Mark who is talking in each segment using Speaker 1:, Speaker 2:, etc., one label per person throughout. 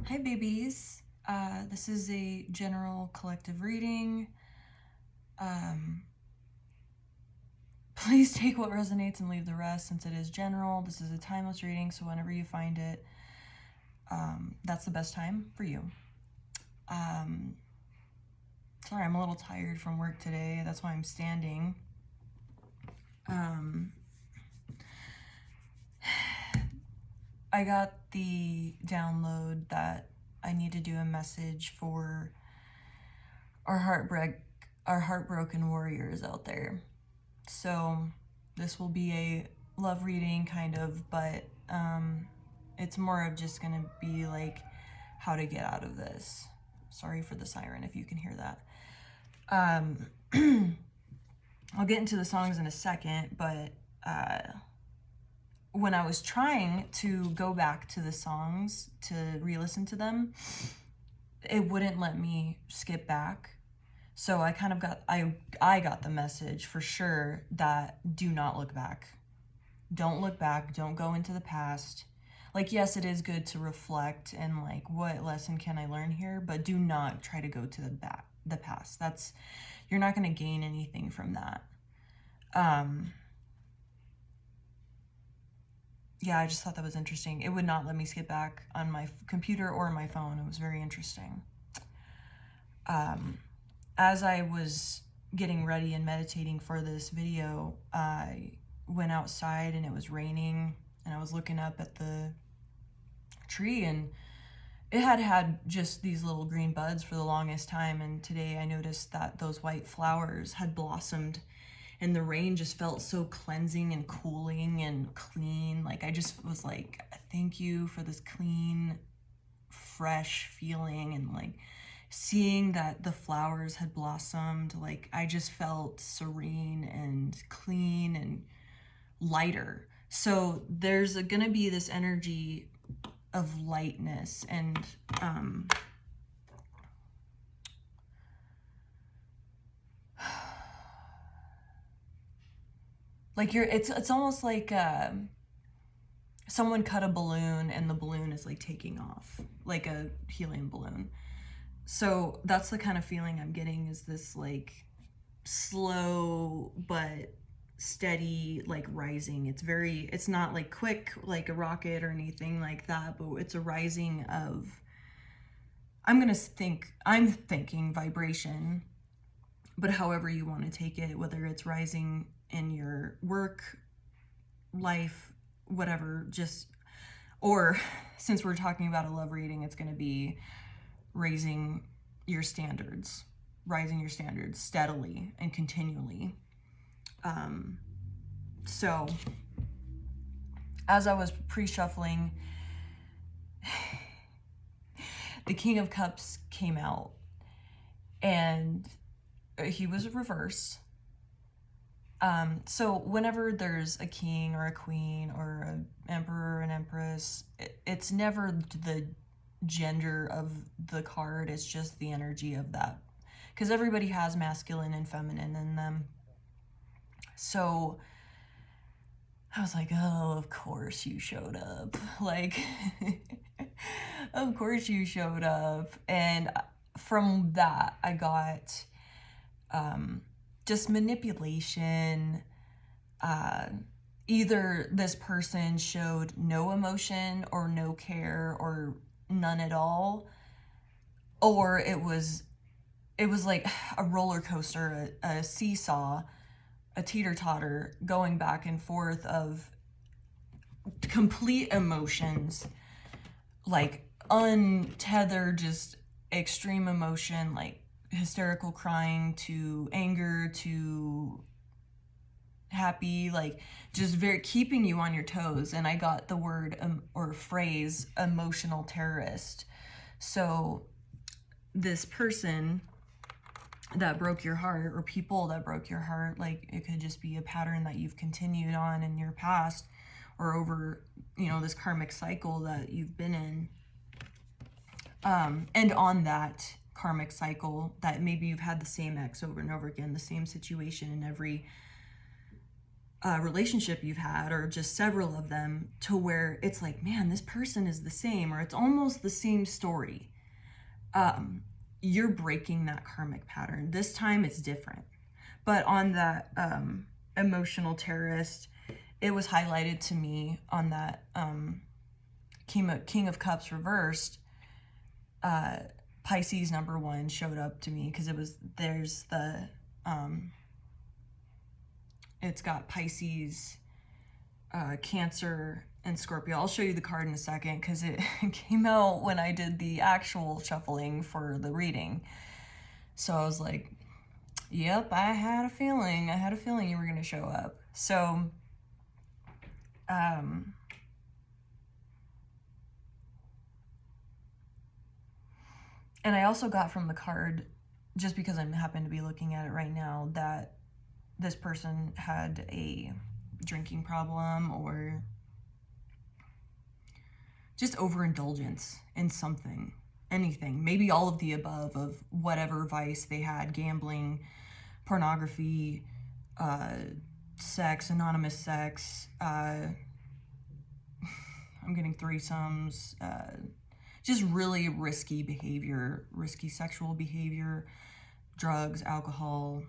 Speaker 1: Hi babies, this is a general collective reading. Please take what resonates and leave the rest since it is general. This is a timeless reading, so whenever you find it, that's the best time for you. Sorry, I'm a little tired from work today, that's why I'm standing. I got the download that I need to do a message for our heartbroken warriors out there. So this will be a love reading kind of, but it's more of just gonna be like how to get out of this. Sorry for the siren if you can hear that. I'll get into the songs in a second, but when I was trying to go back to the songs to re-listen to them, it wouldn't let me skip back. So I kind of got, I got the message for sure that do not look back. Don't look back, don't go into the past. Like, yes, it is good to reflect and like, what lesson can I learn here? But do not try to go to the past. You're not gonna gain anything from that. Yeah, I just thought that was interesting. It would not let me skip back on my computer or my phone. It was very interesting. As I was getting ready and meditating for this video, I went outside and it was raining and I was looking up at the tree and it had just these little green buds for the longest time, and today I noticed that those white flowers had blossomed and the rain just felt so cleansing and cooling and clean. Like I just was like, thank you for this clean, fresh feeling, and like seeing that the flowers had blossomed, like I just felt serene and clean and lighter. So there's gonna be this energy of lightness and like it's almost like someone cut a balloon and the balloon is like taking off, like a helium balloon. So that's the kind of feeling I'm getting, is this like slow but steady like rising. It's not like quick like a rocket or anything like that, but it's a rising of, I'm thinking vibration, but however you want to take it, whether it's rising in your work life, whatever, just, or since we're talking about a love reading, it's going to be rising your standards steadily and continually. So as I was pre-shuffling, the King of Cups came out and he was reversed. So whenever there's a king or a queen or an emperor or an empress, it's never the gender of the card, it's just the energy of that, because everybody has masculine and feminine in them. So I was like, oh, of course you showed up. Like, of course you showed up. And from that, I got just manipulation. Either this person showed no emotion or no care or none at all, or it was like a roller coaster, a seesaw, a teeter-totter going back and forth of complete emotions, like untethered, just extreme emotion, like hysterical crying to anger to happy, like just very keeping you on your toes. And I got the word or phrase emotional terrorist. So this person that broke your heart, or people that broke your heart, like it could just be a pattern that you've continued on in your past or over, this karmic cycle that you've been in. And on that karmic cycle, that maybe you've had the same ex over and over again, the same situation in every relationship you've had, or just several of them, to where it's like, man, this person is the same, or it's almost the same story. You're breaking that karmic pattern. This time it's different. But on that emotional terrorist, it was highlighted to me on that King of Cups reversed. Pisces #1 showed up to me because there's the it's got Pisces, Cancer, and Scorpio. I'll show you the card in a second because it came out when I did the actual shuffling for the reading. So I was like, yep, I had a feeling you were going to show up. So, and I also got from the card, just because I happen to be looking at it right now, that this person had a drinking problem or just overindulgence in something, anything, maybe all of the above of whatever vice they had: gambling, pornography, sex, anonymous sex, I'm getting threesomes, just really risky behavior, risky sexual behavior, drugs, alcohol,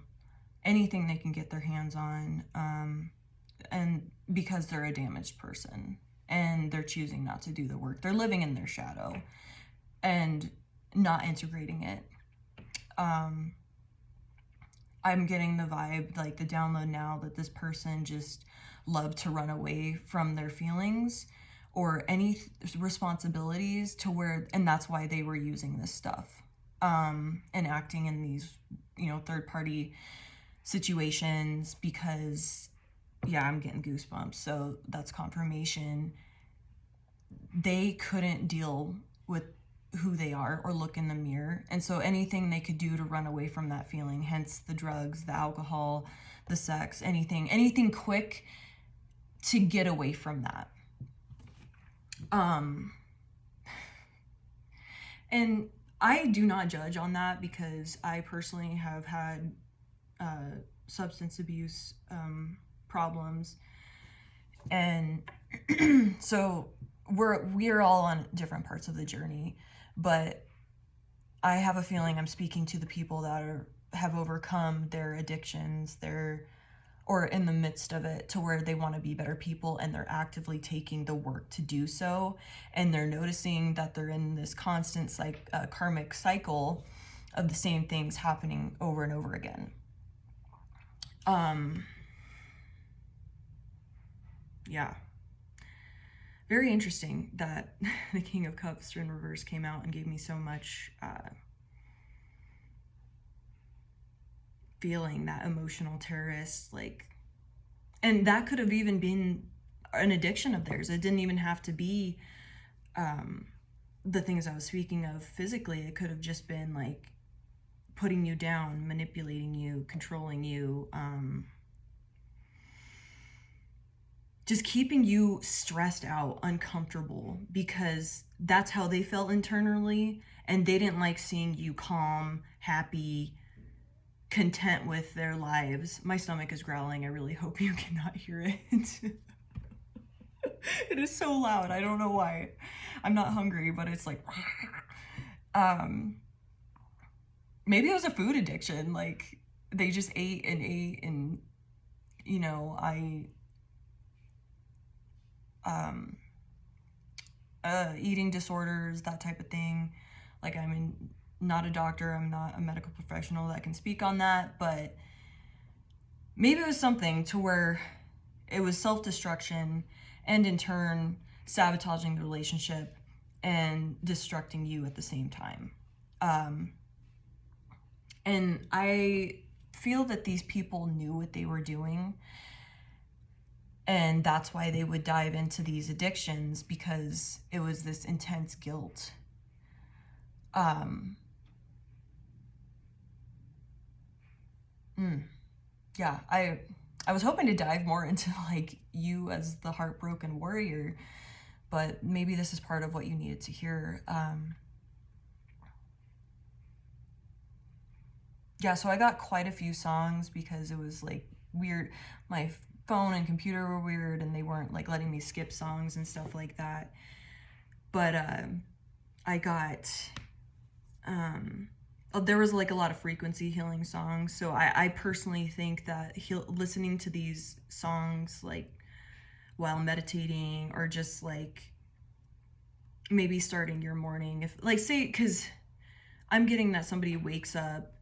Speaker 1: anything they can get their hands on, and because they're a damaged person and they're choosing not to do the work. They're living in their shadow and not integrating it. I'm getting the vibe, like the download now, that this person just loved to run away from their feelings or any responsibilities, to where, and that's why they were using this stuff, and acting in these, third-party situations, because, yeah, I'm getting goosebumps, so that's confirmation. They couldn't deal with who they are or look in the mirror, and so anything they could do to run away from that feeling, hence the drugs, the alcohol, the sex, anything quick to get away from that. And I do not judge on that, because I personally have had substance abuse problems, and so we're all on different parts of the journey, but I have a feeling I'm speaking to the people that have overcome their addictions, or in the midst of it, to where they want to be better people, and they're actively taking the work to do so, and they're noticing that they're in this constant karmic cycle of the same things happening over and over again. Yeah. Very interesting that the King of Cups in reverse came out and gave me so much feeling, that emotional terrorist, and that could have even been an addiction of theirs. It didn't even have to be the things I was speaking of physically. It could have just been putting you down, manipulating you, controlling you, just keeping you stressed out, uncomfortable, because that's how they felt internally, and they didn't like seeing you calm, happy, content with their lives. My stomach is growling. I really hope you cannot hear it. It is so loud. I don't know why. I'm not hungry, but it's like maybe it was a food addiction. They just ate, and eating disorders, that type of thing. I'm not a doctor, I'm not a medical professional that can speak on that, but maybe it was something to where it was self-destruction, and in turn sabotaging the relationship and destructing you at the same time. And I feel that these people knew what they were doing, and that's why they would dive into these addictions, because it was this intense guilt. Yeah, I was hoping to dive more into you as the heartbroken warrior, but maybe this is part of what you needed to hear. Yeah, so I got quite a few songs because it was weird. My phone and computer were weird, and they weren't like letting me skip songs and stuff like that. But I got there was like a lot of frequency healing songs, so I personally think that listening to these songs like while meditating, or just like maybe starting your morning, if like, say, because I'm getting that somebody wakes up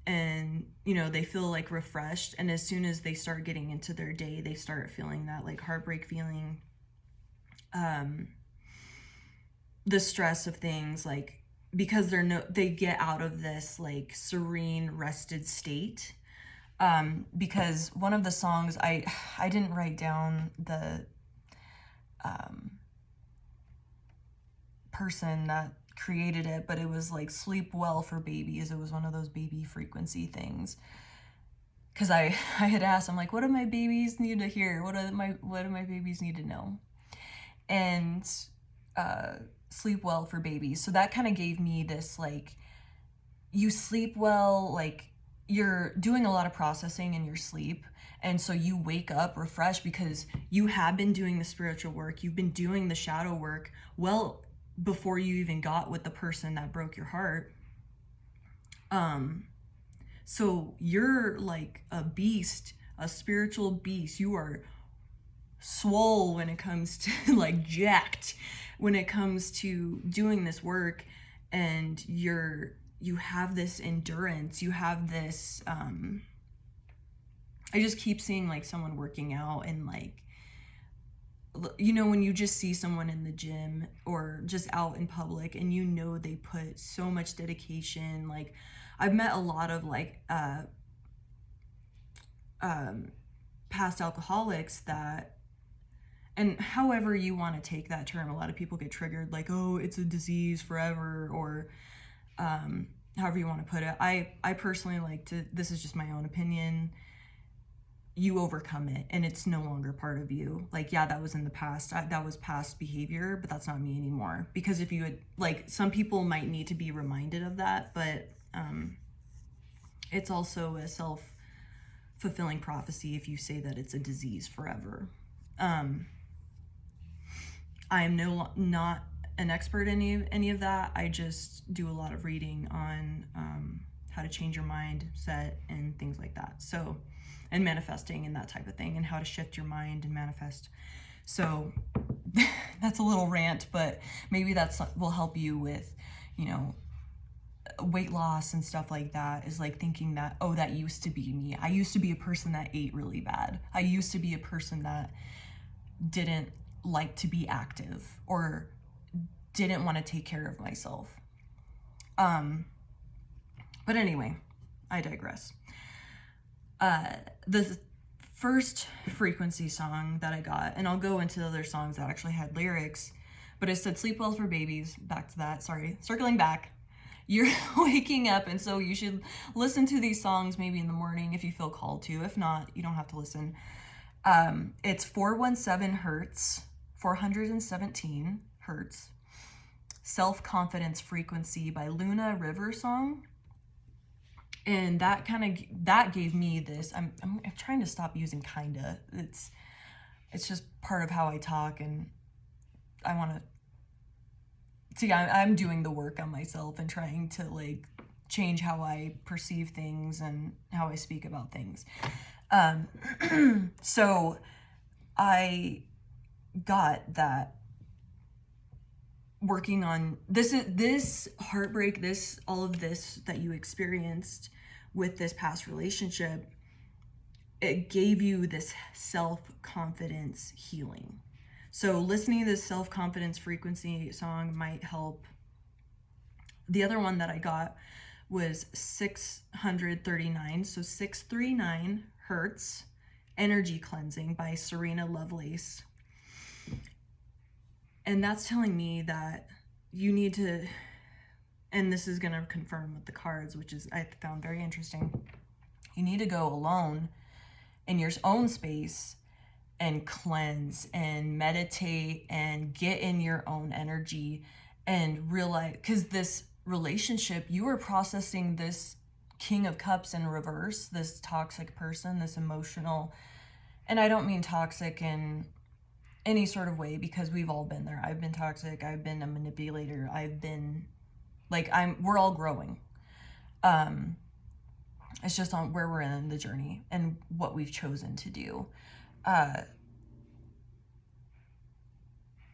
Speaker 1: and, you know, they feel like refreshed, and as soon as they start getting into their day, they start feeling that like heartbreak feeling, the stress of things, like, because they get out of this like serene, rested state. Because one of the songs, I didn't write down the person that created it, but it was like Sleep Well for Babies. It was one of those baby frequency things. Because I had asked, I'm like, what do my babies need to hear? What do my babies need to know? And Sleep Well for Babies. So that kind of gave me this, like, you sleep well, like you're doing a lot of processing in your sleep, and so you wake up refreshed because you have been doing the spiritual work, you've been doing the shadow work well before you even got with the person that broke your heart. So you're like a beast, a spiritual beast. You are swole when it comes to like jacked when it comes to doing this work, and you have this endurance, you have this I just keep seeing like someone working out, and like, you know, when you just see someone in the gym or just out in public, and you know they put so much dedication. Like, I've met a lot of like past alcoholics that, and however you want to take that term, a lot of people get triggered, like, oh, it's a disease forever, or however you want to put it. I personally like to, this is just my own opinion, you overcome it and it's no longer part of you. Like, yeah, that was in the past, that was past behavior, but that's not me anymore. Because if you had, like, some people might need to be reminded of that, but it's also a self-fulfilling prophecy if you say that it's a disease forever. I am not an expert in any of that. I just do a lot of reading on how to change your mindset and things like that. So, and manifesting and that type of thing, and how to shift your mind and manifest. So that's a little rant, but maybe that's will help you with, you know, weight loss and stuff like that. Is like thinking that, oh, that used to be me. I used to be a person that ate really bad. I used to be a person that didn't like to be active or didn't want to take care of myself. But anyway, I digress. The first frequency song that I got, and I'll go into the other songs that actually had lyrics, but it said Sleep Well for Babies. Back to that, sorry, circling back. You're waking up, and so you should listen to these songs maybe in the morning if you feel called to. If not, you don't have to listen. It's 417 hertz, 417 hertz, Self-Confidence Frequency by Luna River Song. And that gave me this, I'm trying to stop using kinda. It's just part of how I talk, and I want to see, I'm doing the work on myself and trying to like change how I perceive things and how I speak about things. So I got that working on this heartbreak, all of this that you experienced with this past relationship, it gave you this self-confidence healing. So listening to this self-confidence frequency song might help. The other one that I got was 639, so 639 hertz, Energy Cleansing by Serena Lovelace. And that's telling me that you need to, and this is going to confirm with the cards, which is I found very interesting. You need to go alone in your own space and cleanse and meditate and get in your own energy and realize, because this relationship, you were processing this King of Cups in reverse, this toxic person, this emotional And I don't mean toxic in any sort of way, because we've all been there. I've been toxic. I've been a manipulator. I've been like, we're all growing. It's just on where we're in the journey and what we've chosen to do. Where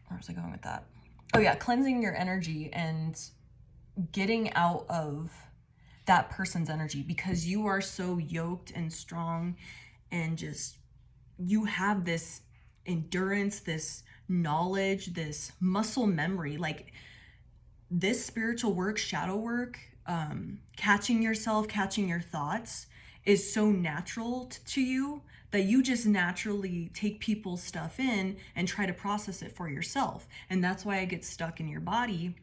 Speaker 1: was I going with that? Oh yeah, cleansing your energy and getting out of that person's energy, because you are so yoked and strong, and just, you have this endurance, this knowledge, this muscle memory. Like, this spiritual work, shadow work, catching yourself, catching your thoughts is so natural to you that you just naturally take people's stuff in and try to process it for yourself. And that's why it gets stuck in your body,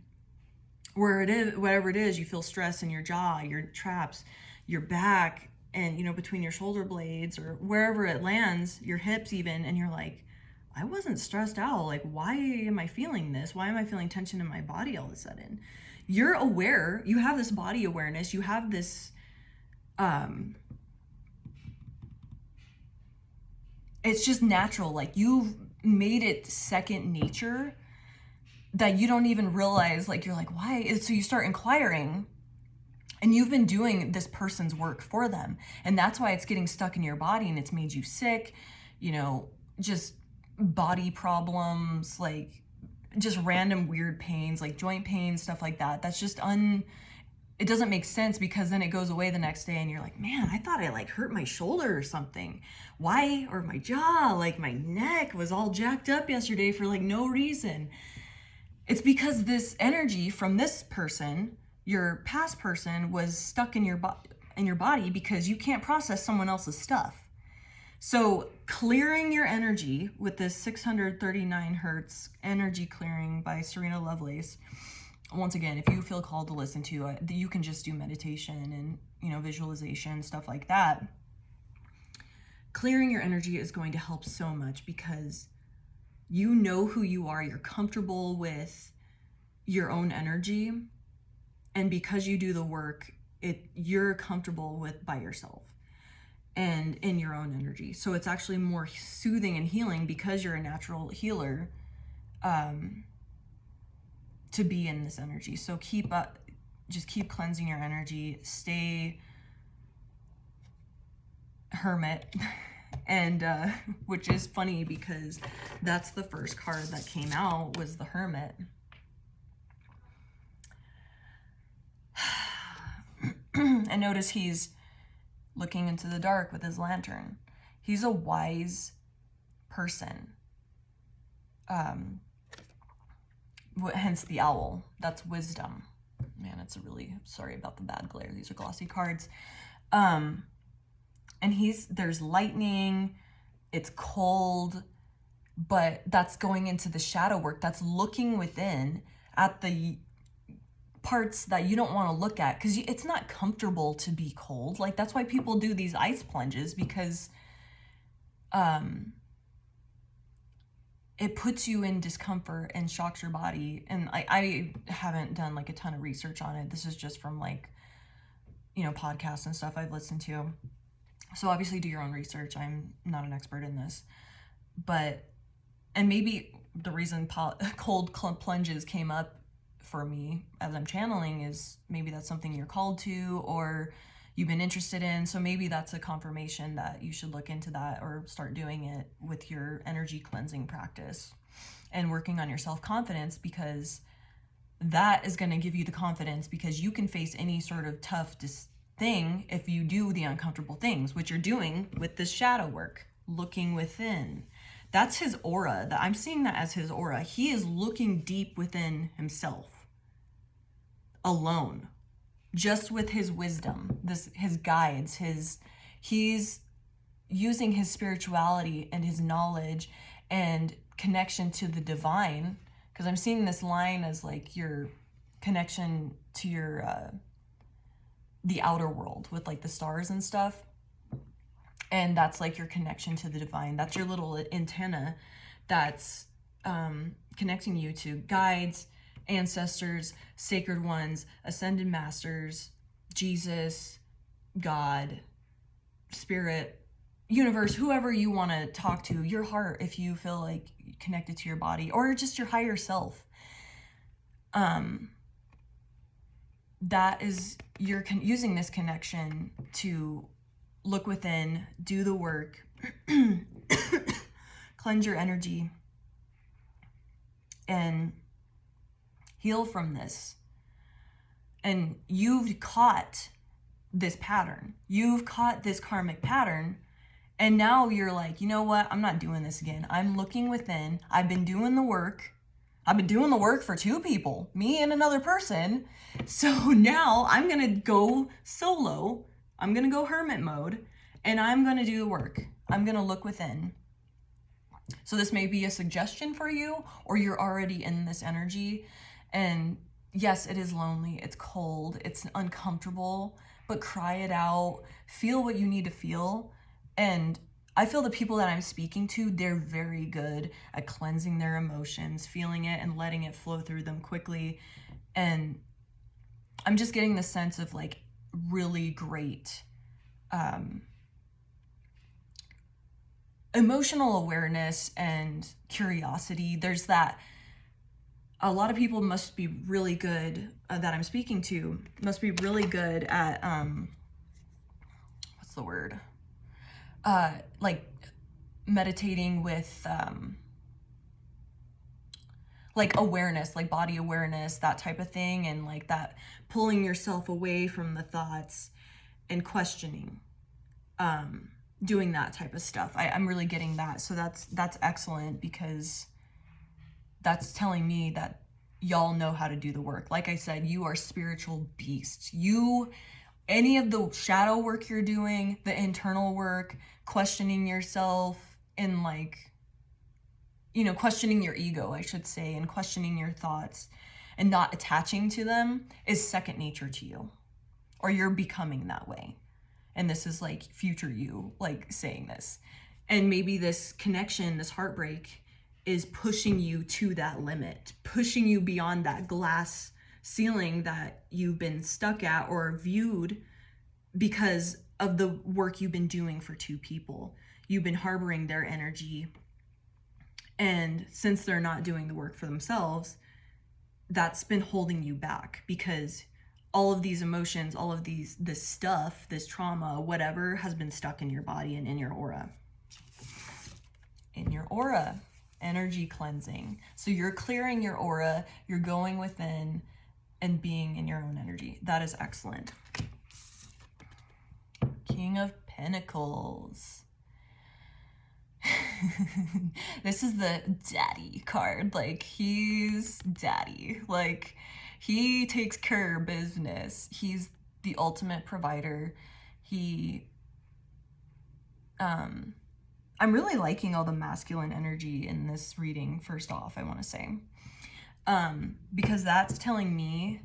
Speaker 1: where it is, whatever it is, you feel stress in your jaw, your traps, your back, and, you know, between your shoulder blades, or wherever it lands, your hips even, and you're like, I wasn't stressed out. Like, why am I feeling this? Why am I feeling tension in my body all of a sudden? You're aware, you have this body awareness, you have this, it's just natural. Like, you've made it second nature that you don't even realize. Like, you're like, why? So you start inquiring, and you've been doing this person's work for them. And that's why it's getting stuck in your body, and it's made you sick, you know, just body problems, like just random weird pains, like joint pains, stuff like that. That's just it doesn't make sense, because then it goes away the next day and you're like, man, I thought I like hurt my shoulder or something. Why? Or my jaw, like my neck was all jacked up yesterday for like no reason. It's because this energy from this person, your past person, was stuck in your body because you can't process someone else's stuff. So clearing your energy with this 639 hertz energy clearing by Serena Lovelace. Once again, if you feel called to listen to it, you can just do meditation and, you know, visualization, stuff like that. Clearing your energy is going to help so much, because you know who you are. You're comfortable with your own energy. And because you do the work, you're comfortable with by yourself and in your own energy. So it's actually more soothing and healing, because you're a natural healer, to be in this energy. So just keep cleansing your energy, stay hermit. And which is funny, because that's the first card that came out, was the hermit. And notice he's looking into the dark with his lantern. He's a wise person. Hence the owl. That's wisdom. Man, it's really, sorry about the bad glare. These are glossy cards. And there's lightning. It's cold, but that's going into the shadow work. That's looking within at the parts that you don't want to look at, because it's not comfortable to be cold. Like, that's why people do these ice plunges, because it puts you in discomfort and shocks your body. And I haven't done like a ton of research on it. This is just from like, you know, podcasts and stuff I've listened to. So obviously do your own research. I'm not an expert in this, and maybe the reason cold plunges came up for me as I'm channeling is maybe that's something you're called to, or you've been interested in. So maybe that's a confirmation that you should look into that, or start doing it with your energy cleansing practice and working on your self-confidence, because that is going to give you the confidence, because you can face any sort of tough thing if you do the uncomfortable things, which you're doing with this shadow work, looking within. That's his aura. I'm seeing that as his aura. He is looking deep within himself, alone, just with his wisdom, his guides, he's using his spirituality and his knowledge and connection to the divine, because I'm seeing this line as like your connection to your the outer world with like the stars and stuff. And that's like your connection to the divine. That's your little antenna that's connecting you to guides, ancestors, sacred ones, ascended masters, Jesus, God, spirit, universe, whoever you want to talk to, your heart, if you feel like connected to your body, or just your higher self. That is, you're using this connection to look within, do the work, cleanse your energy, and heal from this. And you've caught this pattern. You've caught this karmic pattern. And now you're like, you know what? I'm not doing this again. I'm looking within. I've been doing the work. I've been doing the work for 2 people, me and another person. So now I'm going to go solo. I'm going to go hermit mode, and I'm going to do the work. I'm going to look within. So this may be a suggestion for you, or you're already in this energy. And yes, it is lonely. It's cold. It's uncomfortable, but cry it out. Feel what you need to feel. And I feel the people that I'm speaking to, they're very good at cleansing their emotions, feeling it and letting it flow through them quickly. And I'm just getting the sense of like really great emotional awareness and curiosity. There's that. A lot of people must be really good that I'm speaking to must be really good at what's the word? Like meditating with like awareness, like body awareness, that type of thing, and like that pulling yourself away from the thoughts and questioning, doing that type of stuff. I'm really getting that. So that's excellent, because that's telling me that y'all know how to do the work. Like I said, you are spiritual beasts. Any of the shadow work you're doing, the internal work, questioning yourself, and like, you know, questioning your ego, I should say, and questioning your thoughts and not attaching to them is second nature to you, or you're becoming that way. And this is like future you, like saying this. And maybe this connection, this heartbreak, is pushing you to that limit, pushing you beyond that glass ceiling that you've been stuck at or viewed because of the work you've been doing for 2 people. You've been harboring their energy. And since they're not doing the work for themselves, that's been holding you back, because all of these emotions, all of this stuff, this trauma, whatever, has been stuck in your body and in your aura. In your aura. Energy cleansing. So you're clearing your aura, you're going within and being in your own energy. That is excellent. King of Pentacles. This is the daddy card. Like, he's daddy. Like, he takes care of business. He's the ultimate provider. I'm really liking all the masculine energy in this reading, first off, I want to say. Because that's telling me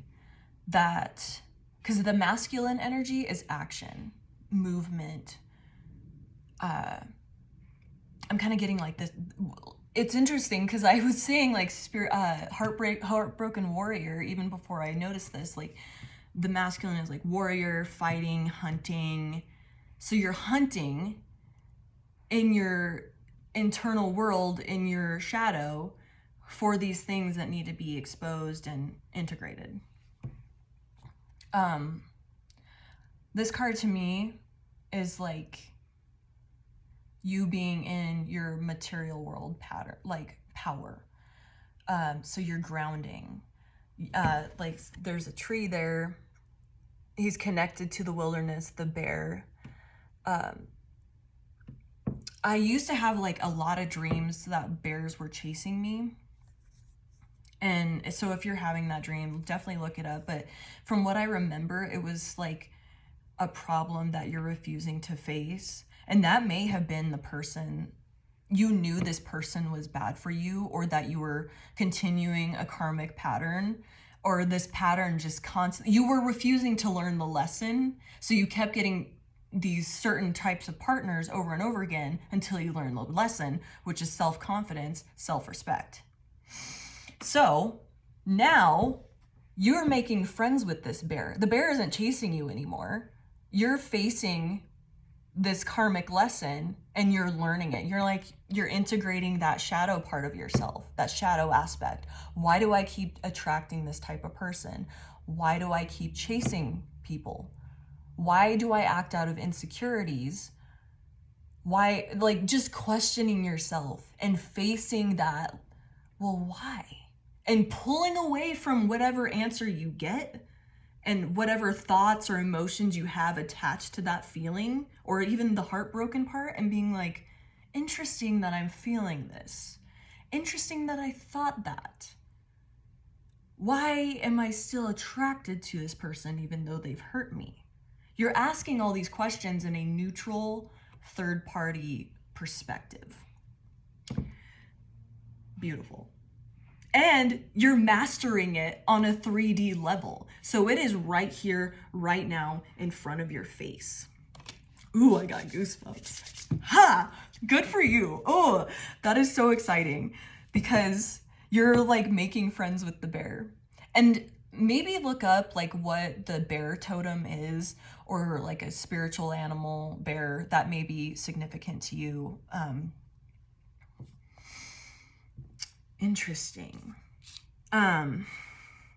Speaker 1: that, because the masculine energy is action, movement. I'm kind of getting like this. It's interesting because I was saying like heartbroken warrior even before I noticed this. Like the masculine is like warrior, fighting, hunting. So you're hunting in your internal world, in your shadow, for these things that need to be exposed and integrated. This card to me is like you being in your material world pattern, like power. So you're grounding. Like there's a tree there. He's connected to the wilderness, the bear. I used to have like a lot of dreams that bears were chasing me. And so if you're having that dream, definitely look it up. But from what I remember, it was like a problem that you're refusing to face. And that may have been the person, you knew this person was bad for you, or that you were continuing a karmic pattern, or this pattern just constantly, you were refusing to learn the lesson. So you kept getting these certain types of partners over and over again until you learn the lesson, which is self-confidence, self-respect. So now you're making friends with this bear. The bear isn't chasing you anymore. You're facing this karmic lesson and you're learning it. You're like, you're integrating that shadow part of yourself, that shadow aspect. Why do I keep attracting this type of person? Why do I keep chasing people? Why do I act out of insecurities? Why, like, just questioning yourself and facing that, well, why? And pulling away from whatever answer you get and whatever thoughts or emotions you have attached to that feeling, or even the heartbroken part, and being like, interesting that I'm feeling this. Interesting that I thought that. Why am I still attracted to this person even though they've hurt me? You're asking all these questions in a neutral, third-party perspective. Beautiful. And you're mastering it on a 3D level. So it is right here, right now, in front of your face. Ooh, I got goosebumps. Ha! Good for you. Oh, that is so exciting because you're like making friends with the bear. And maybe look up like what the bear totem is, or like a spiritual animal bear that may be significant to you. Interesting. And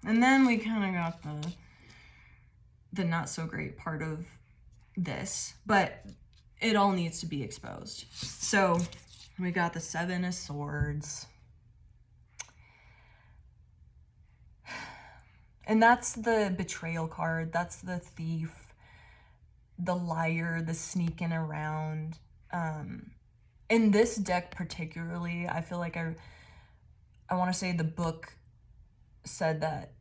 Speaker 1: then we kind of got the not so great part of this, but it all needs to be exposed. So we got the 7 of Swords. And that's the betrayal card. That's the thief, the liar, the sneaking around. In this deck particularly, I feel like I want to say the book said that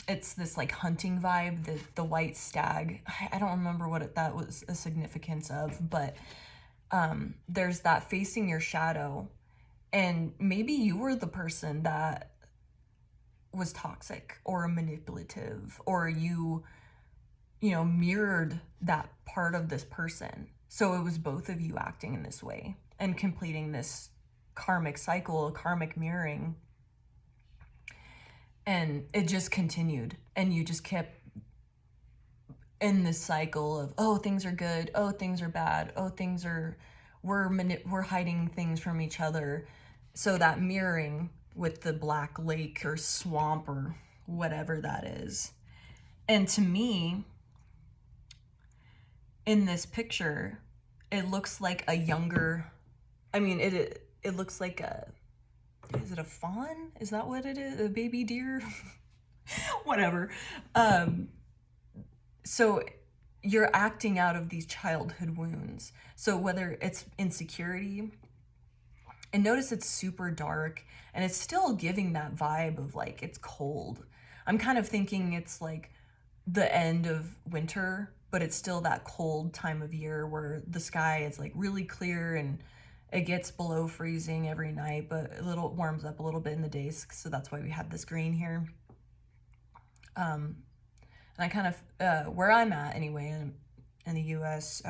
Speaker 1: it's this like hunting vibe, the white stag. I don't remember what that was a significance of, but there's that facing your shadow. And maybe you were the person that was toxic or manipulative, or you know, mirrored that part of this person. So it was both of you acting in this way and completing this karmic cycle, karmic mirroring. And it just continued, and you just kept in this cycle of, oh, things are good, oh, things are bad, oh, we're hiding things from each other. So that mirroring with the black lake or swamp or whatever that is. And to me, in this picture, it looks like a younger, I mean, it looks like is it a fawn? Is that what it is? A baby deer? Whatever. So you're acting out of these childhood wounds. So whether it's insecurity, and notice it's super dark, and it's still giving that vibe of like, it's cold. I'm kind of thinking it's like the end of winter, but it's still that cold time of year where the sky is like really clear and it gets below freezing every night, but it warms up a little bit in the days. So that's why we have this green here. And I kind of, where I'm at anyway, in the US,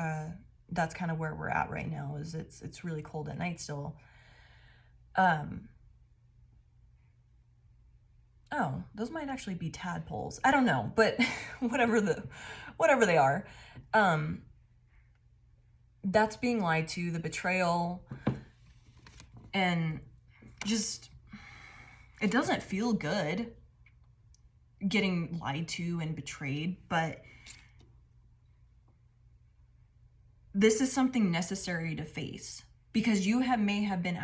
Speaker 1: that's kind of where we're at right now, is it's really cold at night still. Oh, those might actually be tadpoles. I don't know, but whatever they are, that's being lied to, the betrayal, and just, it doesn't feel good getting lied to and betrayed, but this is something necessary to face, because you may have been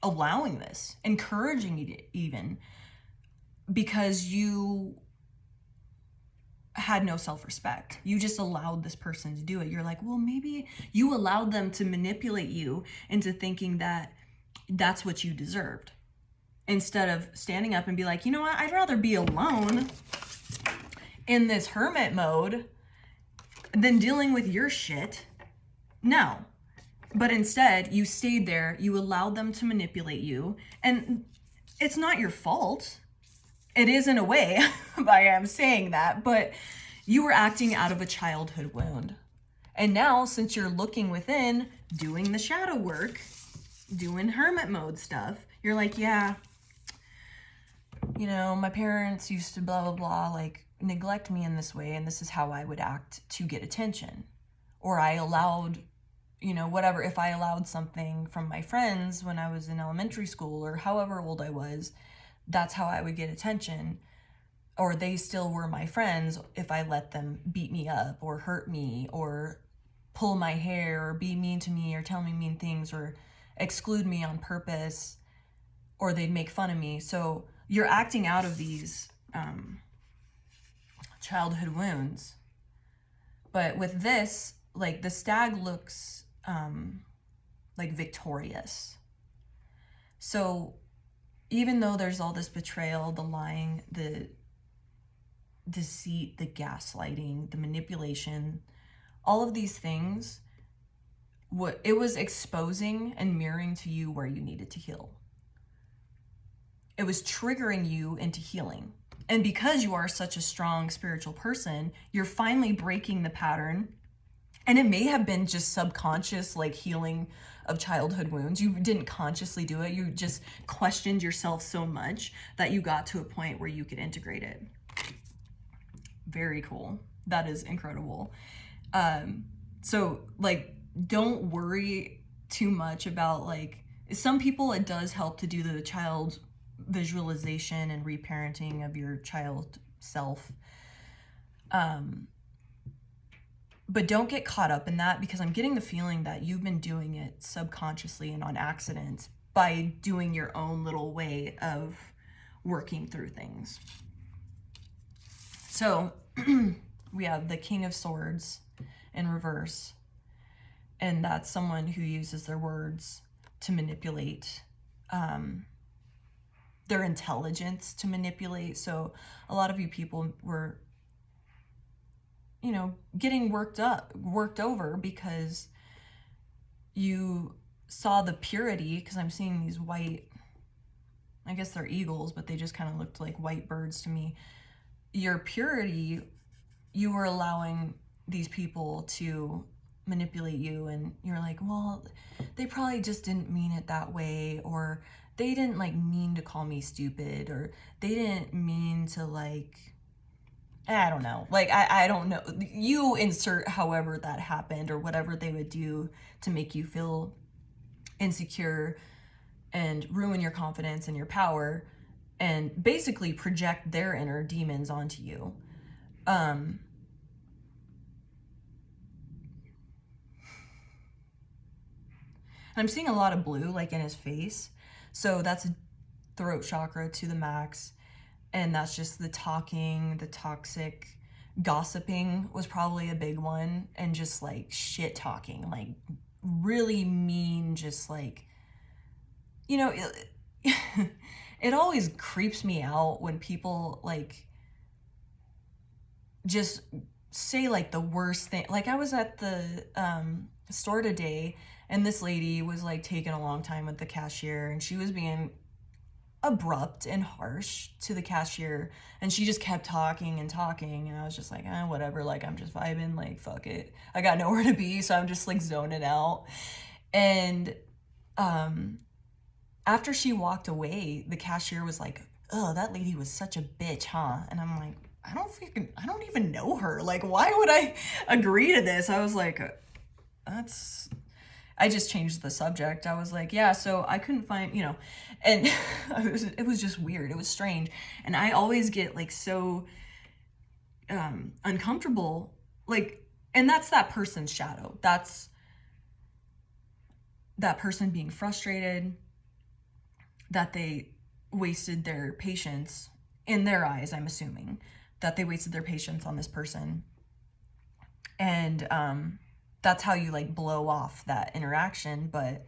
Speaker 1: allowing this, encouraging it even, because you had no self-respect. You just allowed this person to do it. You're like, well, maybe you allowed them to manipulate you into thinking that that's what you deserved, instead of standing up and be like, you know what, I'd rather be alone in this hermit mode than dealing with your shit. No. But instead, you stayed there, you allowed them to manipulate you, and it's not your fault. It is in a way, I am saying that, but you were acting out of a childhood wound. And now, since you're looking within, doing the shadow work, doing hermit mode stuff, you're like, yeah, you know, my parents used to blah, blah, blah, like neglect me in this way, and this is how I would act to get attention. or I allowed, whatever, if I allowed something from my friends when I was in elementary school or however old I was, that's how I would get attention. Or they still were my friends if I let them beat me up or hurt me or pull my hair or be mean to me or tell me mean things or exclude me on purpose, or they'd make fun of me. So you're acting out of these childhood wounds. But with this, like, the stag looks like victorious. So even though there's all this betrayal, the lying, the deceit, the gaslighting, the manipulation, all of these things, what it was exposing and mirroring to you where you needed to heal. It was triggering you into healing. And because you are such a strong spiritual person, you're finally breaking the pattern. And it may have been just subconscious, like healing of childhood wounds. You didn't consciously do it. You just questioned yourself so much that you got to a point where you could integrate it. Very cool. That is incredible. So like, don't worry too much about, like, some people, it does help to do the child visualization and reparenting of your child self. But don't get caught up in that, because I'm getting the feeling that you've been doing it subconsciously and on accident by doing your own little way of working through things. So we have the King of Swords in reverse, and that's someone who uses their words to manipulate, their intelligence to manipulate. So a lot of you people were, getting worked over because you saw the purity, because I'm seeing these white, I guess they're eagles, but they just kind of looked like white birds to me. Your purity, you were allowing these people to manipulate you, and you're like, well, they probably just didn't mean it that way, or they didn't like mean to call me stupid, or they didn't mean to, like, I don't know. Like, I don't know. You insert however that happened or whatever they would do to make you feel insecure and ruin your confidence and your power and basically project their inner demons onto you. And I'm seeing a lot of blue, like, in his face. So that's throat chakra to the max. And that's just the talking, the toxic gossiping was probably a big one. And just like shit talking, like really mean, just like, it always creeps me out when people like just say like the worst thing. Like, I was at the store today, and this lady was like taking a long time with the cashier, and she was being abrupt and harsh to the cashier, and she just kept talking and talking, and I was just like, whatever, like, I'm just vibing, like, fuck it, I got nowhere to be, so I'm just like zoning out. And after she walked away, the cashier was like, oh, that lady was such a bitch, huh? And I'm like, I don't even know her, like, why would I agree to this? I was like, I just changed the subject. I was like, yeah, so I couldn't find, and it was just weird. It was strange. And I always get like so uncomfortable, like, and that's that person's shadow. That's that person being frustrated that they wasted their patience, in their eyes, I'm assuming, that they wasted their patience on this person. And that's how you like blow off that interaction. But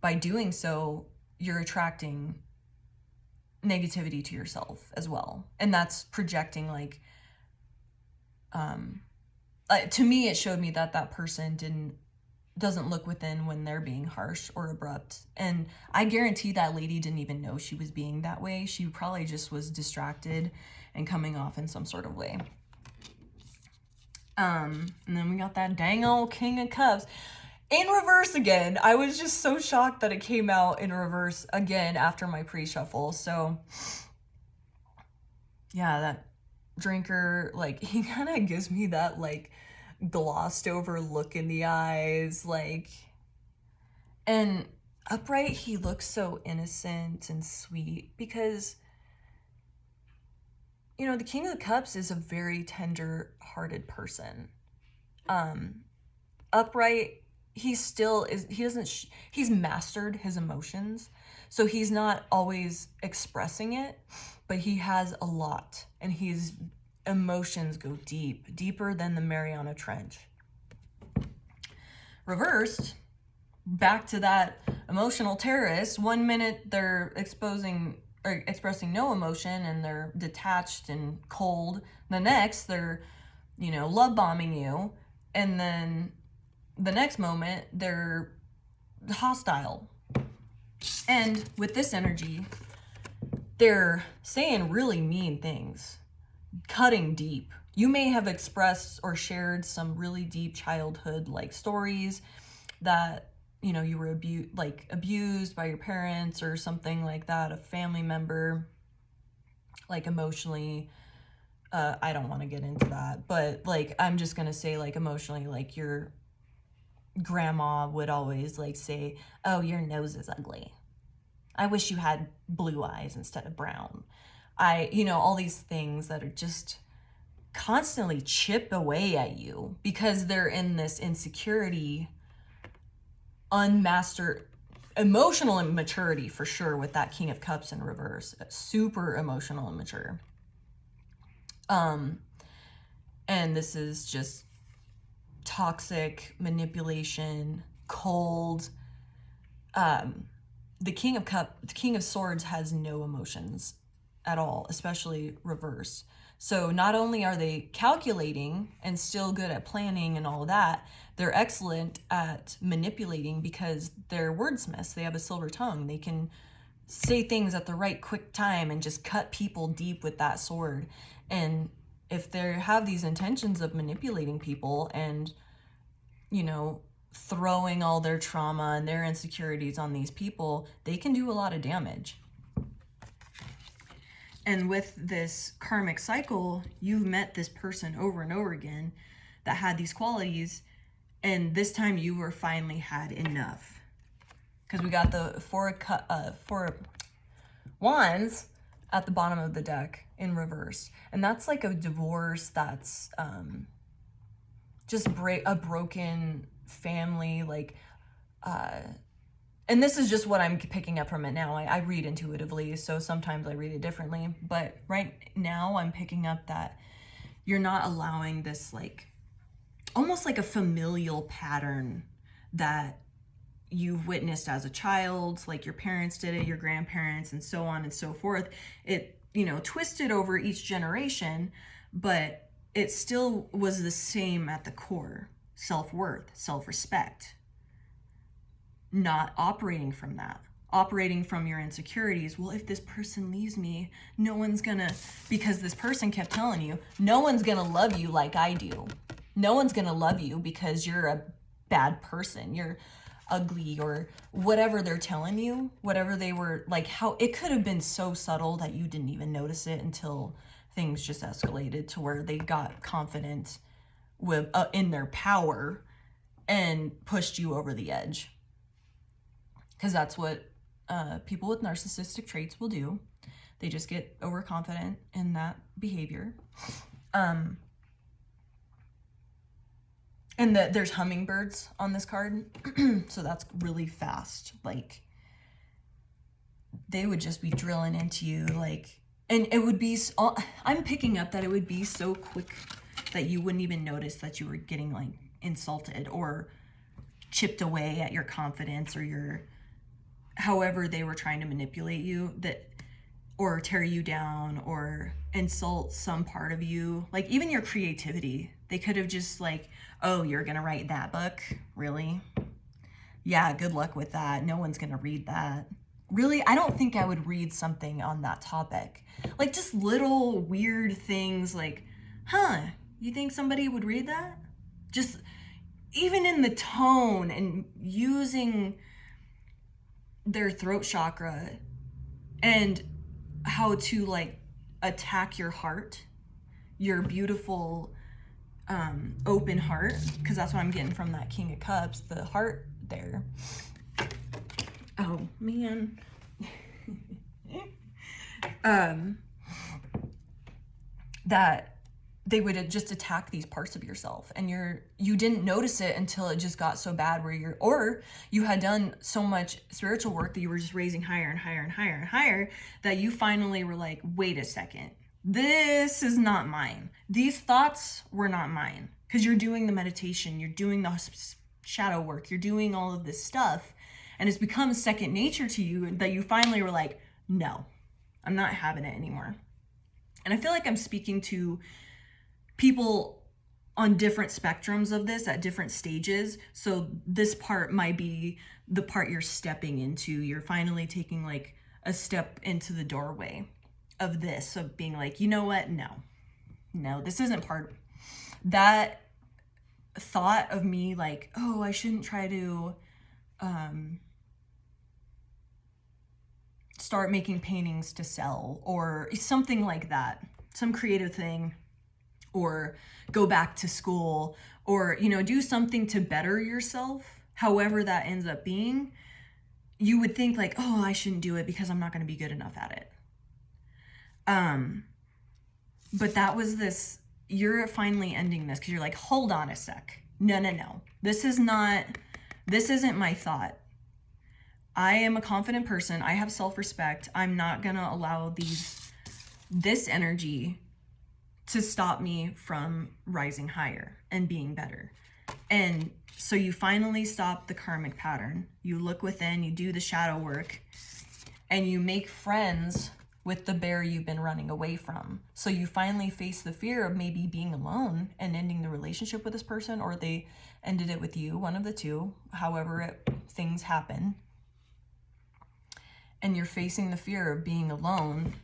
Speaker 1: by doing so, you're attracting negativity to yourself as well. And that's projecting, like, to me, it showed me that that person doesn't look within when they're being harsh or abrupt. And I guarantee that lady didn't even know she was being that way. She probably just was distracted and coming off in some sort of way. And then we got that dang old King of Cups in reverse again. I was just so shocked that it came out in reverse again after my pre-shuffle. So yeah, that drinker, like, he kind of gives me that like glossed over look in the eyes, like, and upright, he looks so innocent and sweet because, you know, the King of the Cups is a very tender-hearted person. Upright, he still is, he doesn't, he's mastered his emotions, so he's not always expressing it, but he has a lot, and his emotions go deep, deeper than the Mariana Trench. Reversed, back to that emotional terrorist, 1 minute they're exposing or expressing no emotion and they're detached and cold. The next, they're, you know, love bombing you, and then the next moment they're hostile. And with this energy, they're saying really mean things, cutting deep. You may have expressed or shared some really deep childhood like stories that, you know, you were abused by your parents or something like that, a family member, like emotionally. I don't want to get into that, but like, I'm just gonna say, like, emotionally, like, your grandma would always like say, oh, your nose is ugly. I wish you had blue eyes instead of brown. You know, all these things that are just constantly chip away at you because they're in this insecurity, unmastered emotional immaturity, for sure, with that King of Cups in reverse. Super emotional and mature. And this is just toxic manipulation, cold. The King of Swords has no emotions at all, especially reverse. So not only are they calculating and still good at planning and all of that, they're excellent at manipulating because they're wordsmiths. They have a silver tongue. They can say things at the right quick time and just cut people deep with that sword. And if they have these intentions of manipulating people and, you know, throwing all their trauma and their insecurities on these people, they can do a lot of damage. And with this karmic cycle, you've met this person over and over again that had these qualities, and this time you were finally had enough. Because we got the four wands at the bottom of the deck in reverse, and that's like a divorce. That's just a broken family, like, and this is just what I'm picking up from it now. I read intuitively, so sometimes I read it differently, but right now I'm picking up that you're not allowing this, like, almost like a familial pattern that you've witnessed as a child, like your parents did it, your grandparents, and so on and so forth. It, you know, twisted over each generation, but it still was the same at the core. Self-worth, self-respect. Not operating from that. Operating from your insecurities. Well, if this person leaves me, no one's gonna, because this person kept telling you, no one's gonna love you like I do. No one's gonna love you because you're a bad person. You're ugly, or whatever they're telling you, whatever they were, like, how it could have been so subtle that you didn't even notice it until things just escalated to where they got confident with in their power and pushed you over the edge. Because that's what people with narcissistic traits will do. They just get overconfident in that behavior. And there's hummingbirds on this card, so that's really fast. Like, they would just be drilling into you, like, and it would be, I'm picking up that it would be so quick that you wouldn't even notice that you were getting, like, insulted or chipped away at your confidence or your, however they were trying to manipulate you, that, or tear you down or insult some part of you, like even your creativity. They could have just like, oh, you're gonna write that book? Really? Yeah, good luck with that. No one's gonna read that. Really? I don't think I would read something on that topic. Like, just little weird things like, huh, you think somebody would read that? Just even in the tone and using their throat chakra and how to, like, attack your heart, your beautiful open heart, because that's what I'm getting from that King of Cups, the heart there. Oh man. That they would just attack these parts of yourself, and you didn't notice it until it just got so bad where or you had done so much spiritual work that you were just raising higher and higher and higher and higher, that you finally were like, wait a second, this is not mine. These thoughts were not mine. Because you're doing the meditation, you're doing the shadow work, you're doing all of this stuff, and it's become second nature to you, that you finally were like, no, I'm not having it anymore. And I feel like I'm speaking to people on different spectrums of this at different stages. So this part might be the part you're stepping into. You're finally taking like a step into the doorway of this, of being like, you know what? No, this isn't part of that thought of me like, oh, I shouldn't try to start making paintings to sell or something like that, some creative thing, or go back to school, or, you know, do something to better yourself, however that ends up being. You would think like, oh, I shouldn't do it because I'm not going to be good enough at it. But that was this, you're finally ending this because you're like, hold on a sec. No. This isn't my thought. I am a confident person. I have self-respect. I'm not going to allow this energy to stop me from rising higher and being better. And so you finally stop the karmic pattern. You look within, you do the shadow work, and you make friends with the bear you've been running away from. So you finally face the fear of maybe being alone and ending the relationship with this person, or they ended it with you, one of the two, however things happen. And you're facing the fear of being alone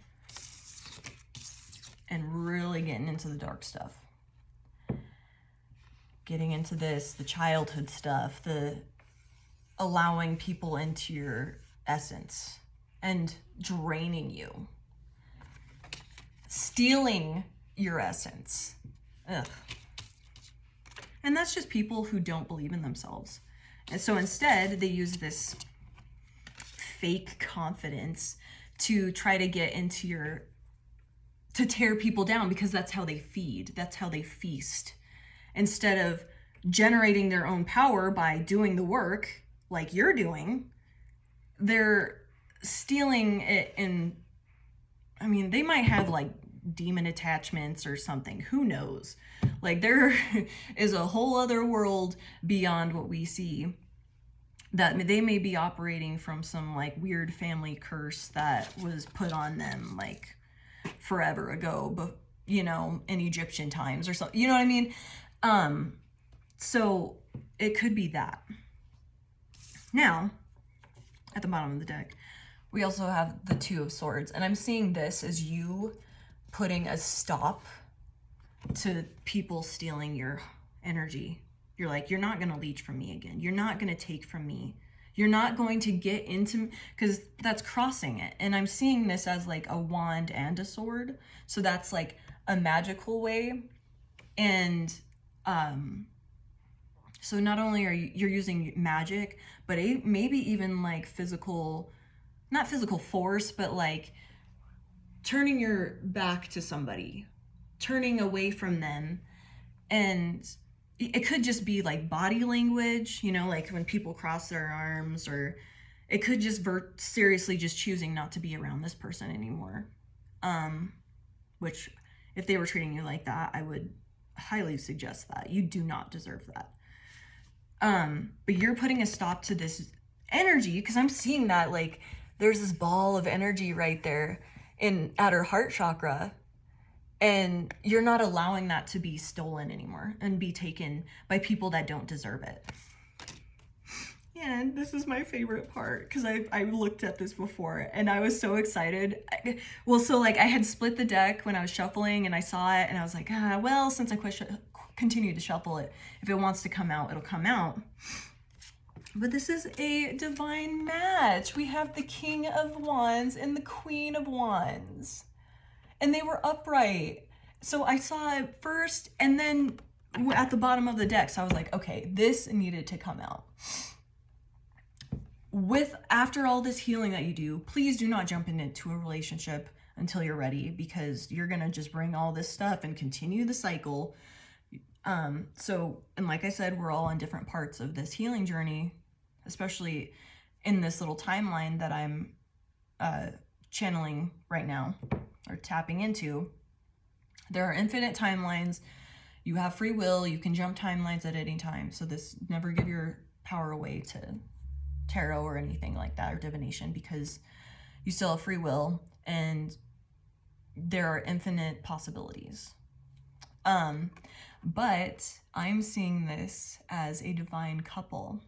Speaker 1: and really getting into the dark stuff. Getting into this, the childhood stuff, the allowing people into your essence and draining you. Stealing your essence. Ugh. And that's just people who don't believe in themselves. And so instead, they use this fake confidence to try to get into to tear people down, because that's how they feed. That's how they feast. Instead of generating their own power by doing the work like you're doing, they're stealing it. And I mean, they might have like demon attachments or something. Who knows? Like there is a whole other world beyond what we see, that they may be operating from some like weird family curse that was put on them like forever ago, but you know, in Egyptian times or something, you know what I mean? So it could be that. Now, at the bottom of the deck, we also have the Two of Swords, and I'm seeing this as you putting a stop to people stealing your energy. You're like, you're not going to leech from me again. You're not going to take from me. You're not going to get into, because that's crossing it. And I'm seeing this as like a wand and a sword. So that's like a magical way. And so not only are you're using magic, but maybe even like not physical force, but like turning your back to somebody, turning away from them. And it could just be like body language, you know, like when people cross their arms, or it could just seriously just choosing not to be around this person anymore. Which if they were treating you like that, I would highly suggest that. You do not deserve that. But you're putting a stop to this energy, because I'm seeing that like there's this ball of energy right there at her heart chakra. And you're not allowing that to be stolen anymore and be taken by people that don't deserve it. Yeah, and this is my favorite part, because I looked at this before and I was so excited. So like I had split the deck when I was shuffling and I saw it and I was like, well, since I continue to shuffle it, if it wants to come out, it'll come out. But this is a divine match. We have the King of Wands and the Queen of Wands. And they were upright. So I saw it first, and then at the bottom of the deck. So I was like, okay, this needed to come out. After all this healing that you do, please do not jump into a relationship until you're ready, because you're gonna just bring all this stuff and continue the cycle. And like I said, we're all on different parts of this healing journey, especially in this little timeline that I'm channeling right now, or tapping into. There are infinite timelines. You have free will. You can jump timelines at any time. So never give your power away to tarot or anything like that, or divination, because you still have free will and there are infinite possibilities. But I'm seeing this as a divine couple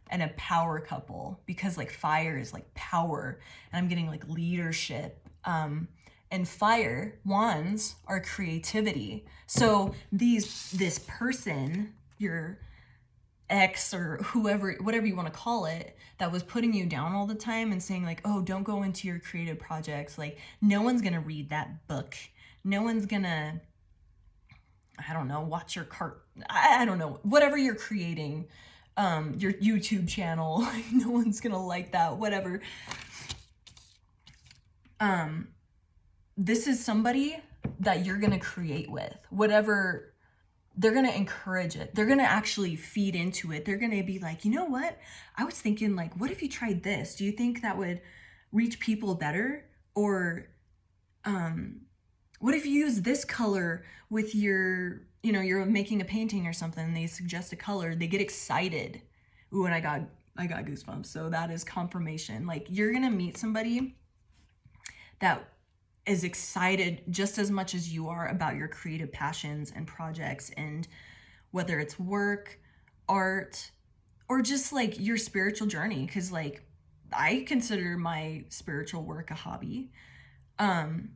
Speaker 1: and a power couple, because like fire is like power, and I'm getting like leadership. And fire wands are creativity. So this person, your ex or whoever, whatever you want to call it, that was putting you down all the time and saying like, oh, don't go into your creative projects. Like, no one's going to read that book. No one's going to, I don't know, watch your I don't know, whatever you're creating, your YouTube channel, no one's going to like that, whatever. This is somebody that you're going to create with, whatever. They're going to encourage it. They're going to actually feed into it. They're going to be like, you know what? I was thinking like, what if you tried this? Do you think that would reach people better? Or what if you use this color with your, you're making a painting or something, and they suggest a color, they get excited. Ooh, and I got goosebumps. So that is confirmation. Like, you're going to meet somebody that is excited just as much as you are about your creative passions and projects, and whether it's work, art, or just like your spiritual journey. Because like, I consider my spiritual work a hobby, and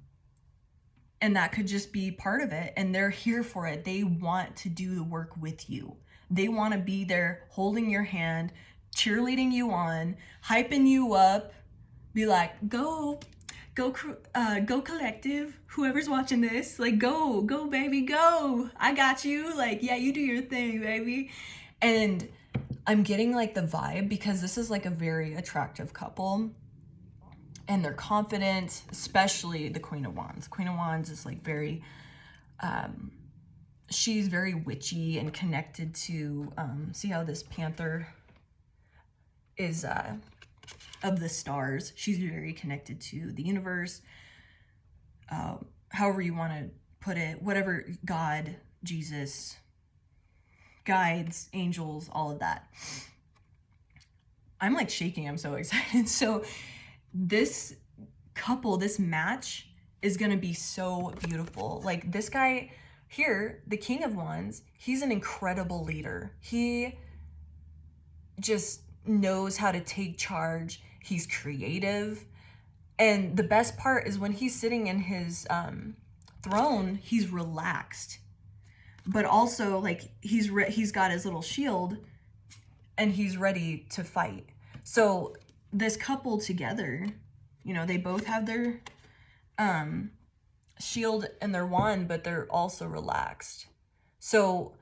Speaker 1: that could just be part of it, and they're here for it. They want to do the work with you. They want to be there holding your hand, cheerleading you on, hyping you up, be like, go collective, whoever's watching this, like, go baby, go, I got you, like, yeah, you do your thing, baby. And I'm getting like the vibe, because this is like a very attractive couple, and they're confident, especially the Queen of Wands. Queen of Wands is like very, she's very witchy and connected to, see how this panther is, of the stars. She's very connected to the universe, however you want to put it, whatever, God, Jesus, guides, angels, all of that. I'm like shaking. I'm so excited. So this couple, this match is going to be so beautiful. Like, this guy here, the King of Wands, he's an incredible leader. He just knows how to take charge. He's creative. And the best part is when he's sitting in his throne, he's relaxed. But also, like, he's got his little shield, and he's ready to fight. So this couple together, they both have their shield and their wand, but they're also relaxed. So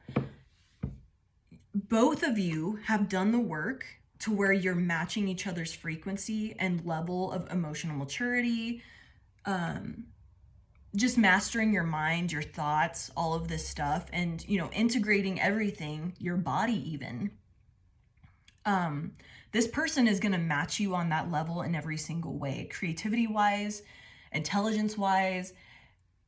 Speaker 1: both of you have done the work to where you're matching each other's frequency and level of emotional maturity, just mastering your mind, your thoughts, all of this stuff, and, integrating everything, your body even. This person is going to match you on that level in every single way, creativity-wise, intelligence-wise,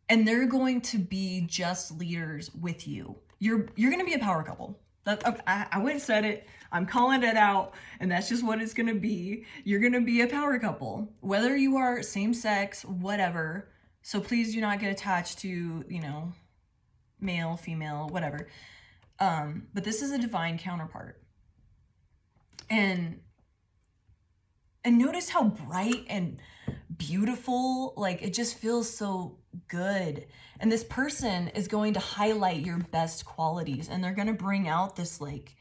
Speaker 1: and they're going to be just leaders with you. You're going to be a power couple. I wouldn't have said it. I'm calling it out, and that's just what it's going to be. You're going to be a power couple, whether you are same sex, whatever. So please do not get attached to, male, female, whatever. But this is a divine counterpart. And notice how bright and beautiful, like, it just feels so good. And this person is going to highlight your best qualities, and they're going to bring out this like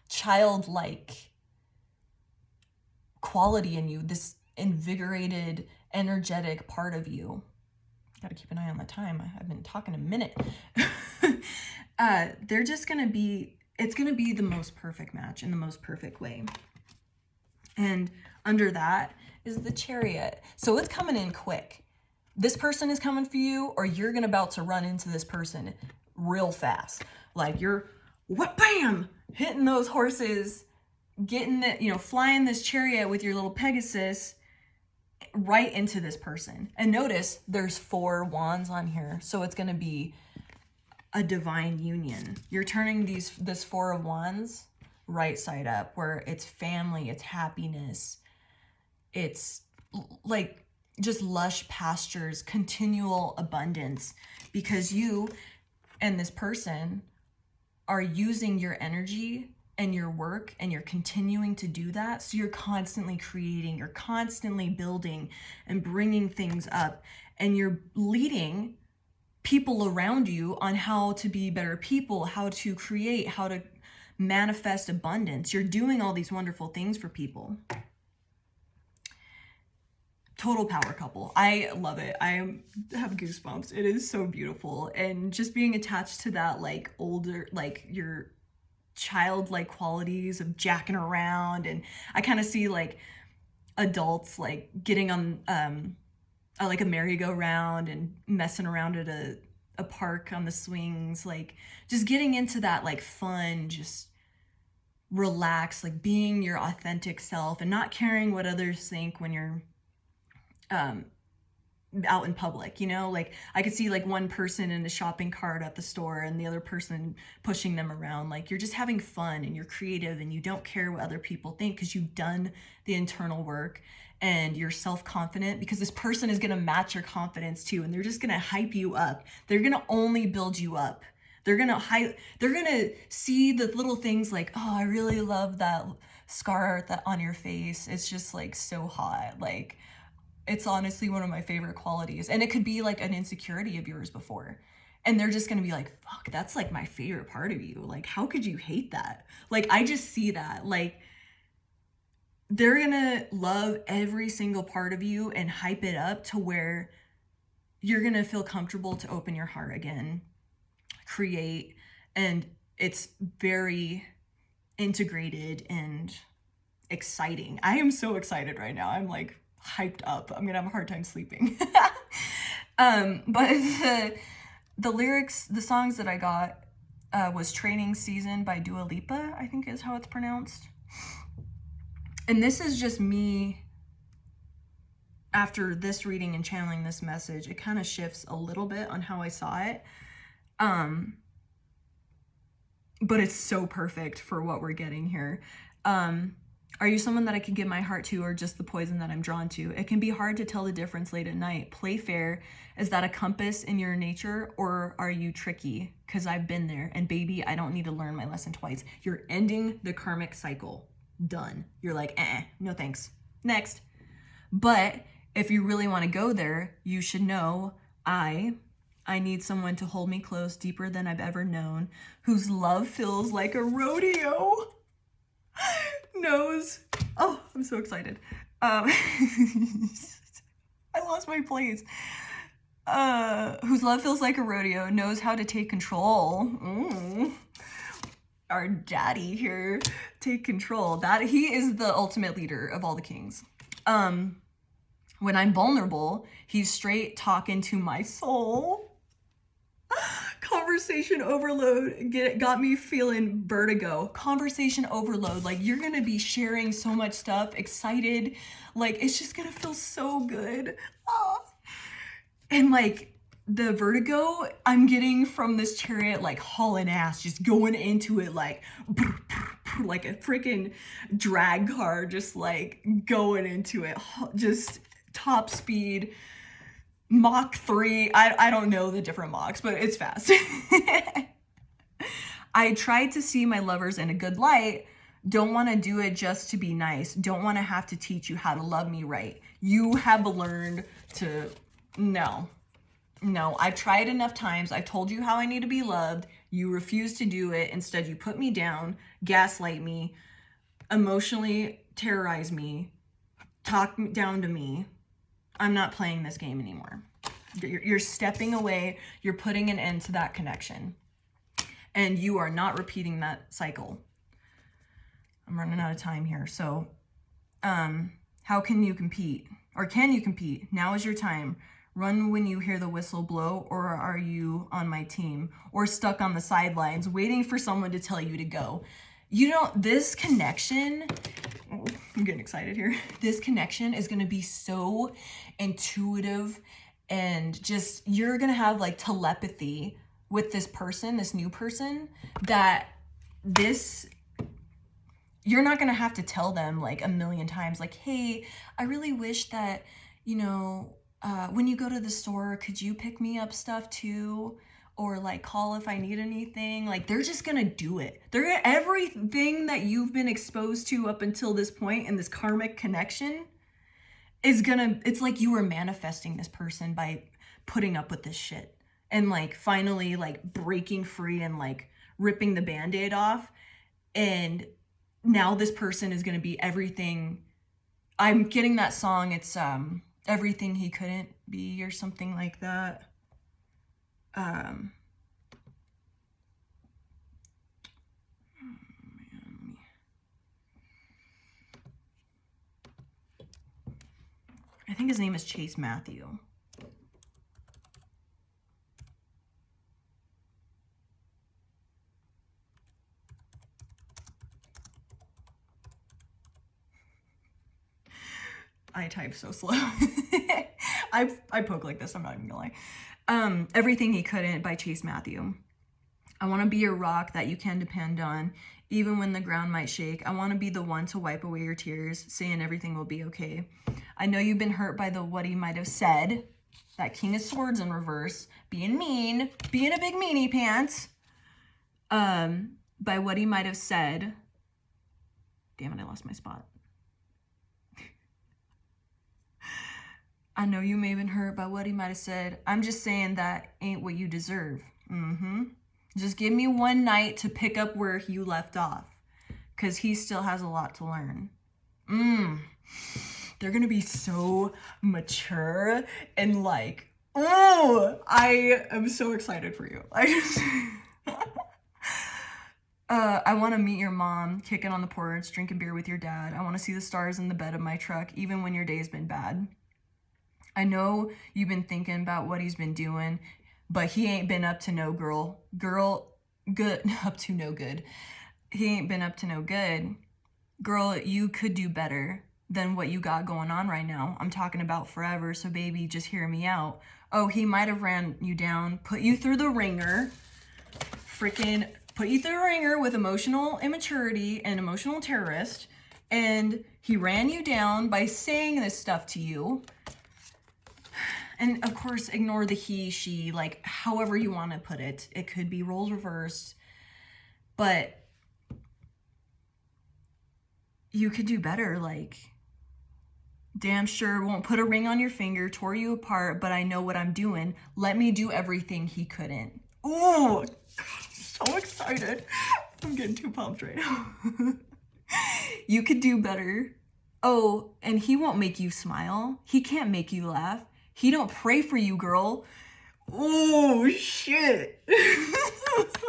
Speaker 1: childlike quality in you, this invigorated, energetic part of you. Gotta keep an eye on the time. I've been talking a minute. They're just gonna be, it's gonna be the most perfect match in the most perfect way. And under that is the Chariot. So it's coming in quick. This person is coming for you, or you're gonna about to run into this person real fast. Like you're, what, bam, hitting those horses, getting it, you know, flying this chariot with your little Pegasus right into this person. And notice there's 4 wands on here. So it's gonna be a divine union. You're turning this 4 of wands right side up, where it's family, it's happiness, it's like just lush pastures, continual abundance, because you and this person are using your energy and your work, and you're continuing to do that. So you're constantly creating, you're constantly building and bringing things up, and you're leading people around you on how to be better people, how to create, how to manifest abundance. You're doing all these wonderful things for people. Total power couple. I love it. I have goosebumps. It is so beautiful. And just being attached to that, like older, like your childlike qualities of jacking around. And I kind of see like adults like getting on like a merry-go-round and messing around at a park on the swings, like just getting into that like fun, just relax, like being your authentic self and not caring what others think when you're out in public, you know? Like I could see like one person in a shopping cart at the store and the other person pushing them around. Like you're just having fun and you're creative and you don't care what other people think because you've done the internal work and you're self-confident, because this person is going to match your confidence too, and they're just going to hype you up. They're going to only build you up. They're going to see the little things like, oh, I really love that scar that on your face. It's just like so hot. Like it's honestly one of my favorite qualities. And it could be like an insecurity of yours before. And they're just going to be like, fuck, that's like my favorite part of you. Like, how could you hate that? Like, I just see that. Like, they're going to love every single part of you and hype it up to where you're going to feel comfortable to open your heart again, create. And it's very integrated and exciting. I am so excited right now. I'm like, hyped up. I'm gonna have a hard time sleeping. But the lyrics, the songs that I got was Training Season by Dua Lipa, I think is how it's pronounced. And this is just me, after this reading and channeling this message, it kind of shifts a little bit on how I saw it. But it's so perfect for what we're getting here. Are you someone that I can give my heart to, or just the poison that I'm drawn to? It can be hard to tell the difference late at night. Play fair. Is that a compass in your nature, or are you tricky? Because I've been there, and baby, I don't need to learn my lesson twice. You're ending the karmic cycle. Done. You're like, no thanks. Next. But if you really want to go there, you should know I need someone to hold me close, deeper than I've ever known, whose love feels like a rodeo. Knows, oh, I'm so excited. I lost my place. Whose love feels like a rodeo, knows how to take control. Our daddy here, take control. That he is the ultimate leader of all the kings. When I'm vulnerable, he's straight talking to my soul. Conversation overload got me feeling vertigo. Conversation overload. Like you're gonna be sharing so much stuff, excited. Like it's just gonna feel so good. Oh. And like the vertigo I'm getting from this chariot, like hauling ass, just going into it like a freaking drag car, just like going into it, just top speed. Mach 3, I don't know the different Machs, but it's fast. I tried to see my lovers in a good light. Don't want to do it just to be nice. Don't want to have to teach you how to love me right. You have learned to, no, I've tried enough times. I've told you how I need to be loved. You refuse to do it. Instead, you put me down, gaslight me, emotionally terrorize me, talk down to me. I'm not playing this game anymore. You're stepping away. You're putting an end to that connection. And you are not repeating that cycle. I'm running out of time here. So, how can you compete? Or can you compete? Now is your time. Run when you hear the whistle blow, or are you on my team? Or stuck on the sidelines, waiting for someone to tell you to go? This connection, I'm getting excited here. This connection is going to be so intuitive, and just, you're going to have like telepathy with this person, this new person, that you're not going to have to tell them like a million times, like, hey, I really wish that, when you go to the store, could you pick me up stuff too? Or like call if I need anything. Like, they're just going to do it. Everything that you've been exposed to up until this point in this karmic connection it's like you were manifesting this person by putting up with this shit. And like finally like breaking free and like ripping the Band-Aid off. And now this person is going to be everything. I'm getting that song. It's Everything He Couldn't Be or something like that. I think his name is Chase Matthew. I type so slow. I poke like this, I'm not even gonna lie. Everything He Couldn't by Chase Matthew. I want to be your rock that you can depend on, even when the ground might shake. I want to be the one to wipe away your tears, saying everything will be okay. I know you've been hurt by what he might have said. That King of Swords in reverse. Being mean. Being a big meanie pants. By what he might have said. Damn it, I lost my spot. I know you may have been hurt by what he might have said. I'm just saying that ain't what you deserve. Just give me one night to pick up where you left off. Because he still has a lot to learn. They're going to be so mature and like, I am so excited for you. I want to meet your mom, kicking on the porch, drinking beer with your dad. I want to see the stars in the bed of my truck, even when your day's been bad. I know you've been thinking about what he's been doing, but he ain't been up to no up to no good. He ain't been up to no good. Girl, you could do better than what you got going on right now. I'm talking about forever, so baby, just hear me out. Oh, he might have ran you down, put you through the ringer, freaking put you through the ringer with emotional immaturity and emotional terrorist, and he ran you down by saying this stuff to you. And of course, ignore the he, she, like however you want to put it. It could be roles reversed, but you could do better. Like, damn sure won't put a ring on your finger, tore you apart, but I know what I'm doing. Let me do everything he couldn't. Ooh, so excited. I'm getting too pumped right now. You could do better. Oh, and he won't make you smile. He can't make you laugh. He don't pray for you, girl. Oh, shit.